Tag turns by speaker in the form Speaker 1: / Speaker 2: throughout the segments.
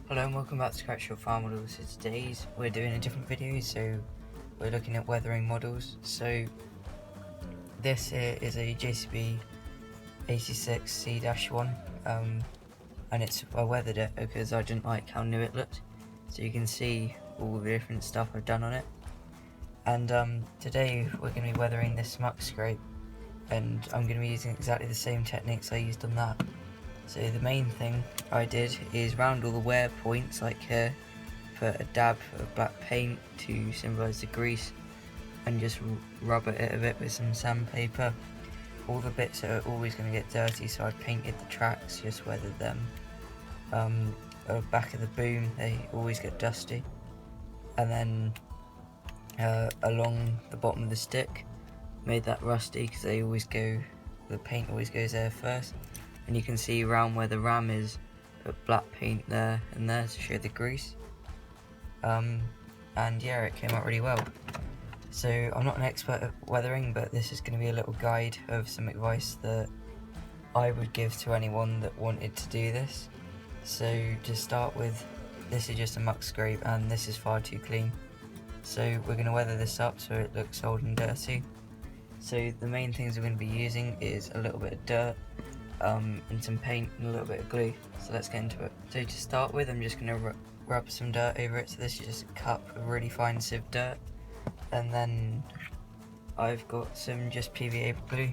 Speaker 1: Hello and welcome back to Scratch Your Farm Models. So today's we're doing a different video, so we're looking at weathering models. So this here is a JCB 86C-1 and I weathered it because I didn't like how new it looked. So you can see all the different stuff I've done on it. And today we're going to be weathering this muck scrape, and I'm going to be using exactly the same techniques I used on that. So the main thing I did is round all the wear points, like here, put a dab of black paint to symbolise the grease, and just rub it a bit with some sandpaper. All the bits that are always going to get dirty, so I painted the tracks, just weathered them. Back of the boom, they always get dusty. And then along the bottom of the stick, made that rusty because the paint always goes there first. And you can see around where the ram is, put black paint there and there to show the grease. And yeah, it came out really well. So I'm not an expert at weathering, but this is going to be a little guide of some advice that I would give to anyone that wanted to do this. So to start with, this is just a muck scrape and this is far too clean. So we're going to weather this up so it looks old and dirty. So the main things we're going to be using is a little bit of dirt, and some paint and a little bit of glue. So let's get into it. So to start with, I'm just going to rub some dirt over it. So this is just a cup of really fine sieved dirt, and then I've got some just PVA glue,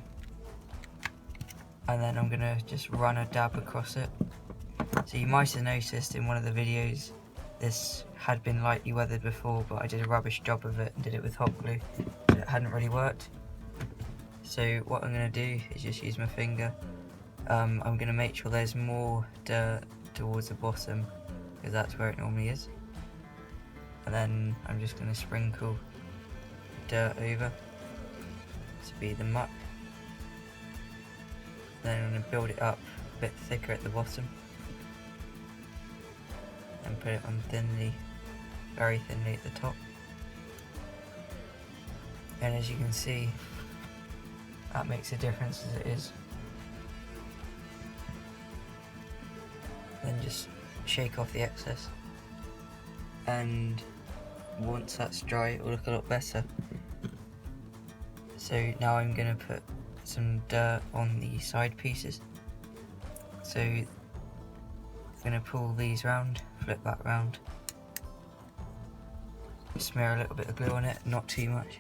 Speaker 1: and then I'm going to just run a dab across it. So you might have noticed in one of the videos this had been lightly weathered before, but I did a rubbish job of it and did it with hot glue, but it hadn't really worked. So what I'm going to do is just use my finger. I'm going to make sure there's more dirt towards the bottom, because that's where it normally is. And then I'm just going to sprinkle dirt over to be the muck. Then I'm going to build it up a bit thicker at the bottom and put it on thinly, very thinly at the top. And as you can see, that makes a difference as it is. Then just shake off the excess, and once that's dry it will look a lot better. So now I'm going to put some dirt on the side pieces. So I'm going to pull these round, flip that round, smear a little bit of glue on it, not too much.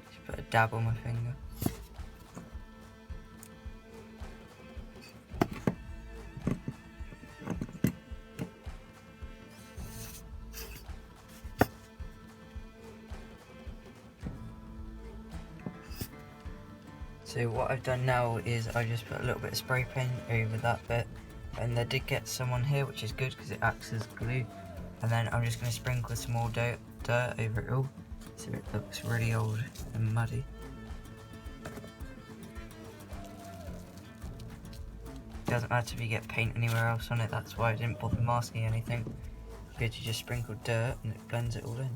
Speaker 1: Just put a dab on my finger. So what I've done now is I just put a little bit of spray paint over that bit, and I did get some on here, which is good because it acts as glue. And then I'm just going to sprinkle some more dirt over it all, so it looks really old and muddy. It doesn't matter if you get paint anywhere else on it, that's why I didn't bother masking anything. Good, you just sprinkle dirt and it blends it all in.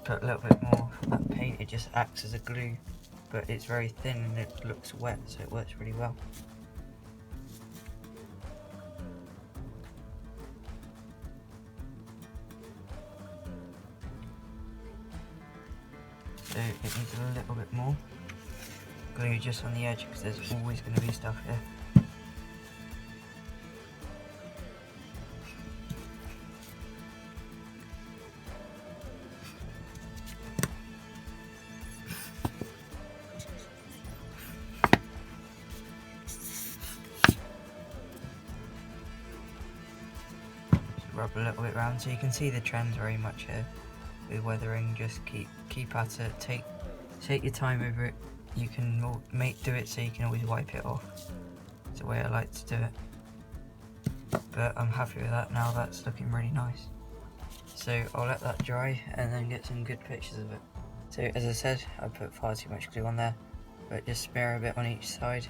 Speaker 1: Put a little bit more of that paint, it just acts as a glue, but it's very thin and it looks wet, so it works really well. So it needs a little bit more glue just on the edge, because there's always going to be stuff here. Rub a little bit around, so you can see the trends very much here with weathering. Just keep at it, take your time over it. You can do it so you can always wipe it off. It's the way I like to do it, but I'm happy with that now. That's looking really nice, so I'll let that dry and then get some good pictures of it. So as I said, I put far too much glue on there, but just smear a bit on each side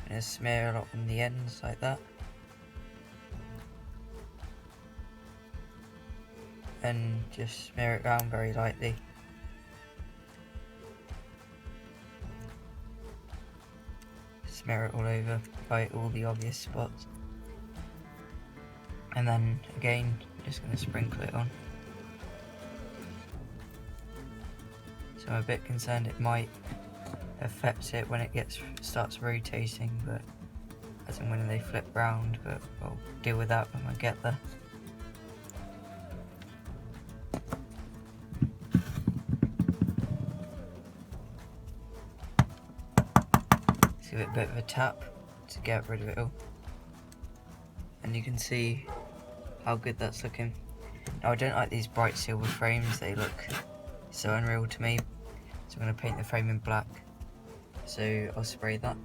Speaker 1: and just smear a lot on the ends like that. and just smear it around very lightly. Smear it all over by all the obvious spots. And then again, just going to sprinkle it on. So I'm a bit concerned it might affect it when it starts rotating, but as in when they flip round, but I'll deal with that when I get there. Let's give it a bit of a tap to get rid of it all. And you can see how good that's looking. Now I don't like these bright silver frames, they look so unreal to me. So I'm going to paint the frame in black. So I'll spray that.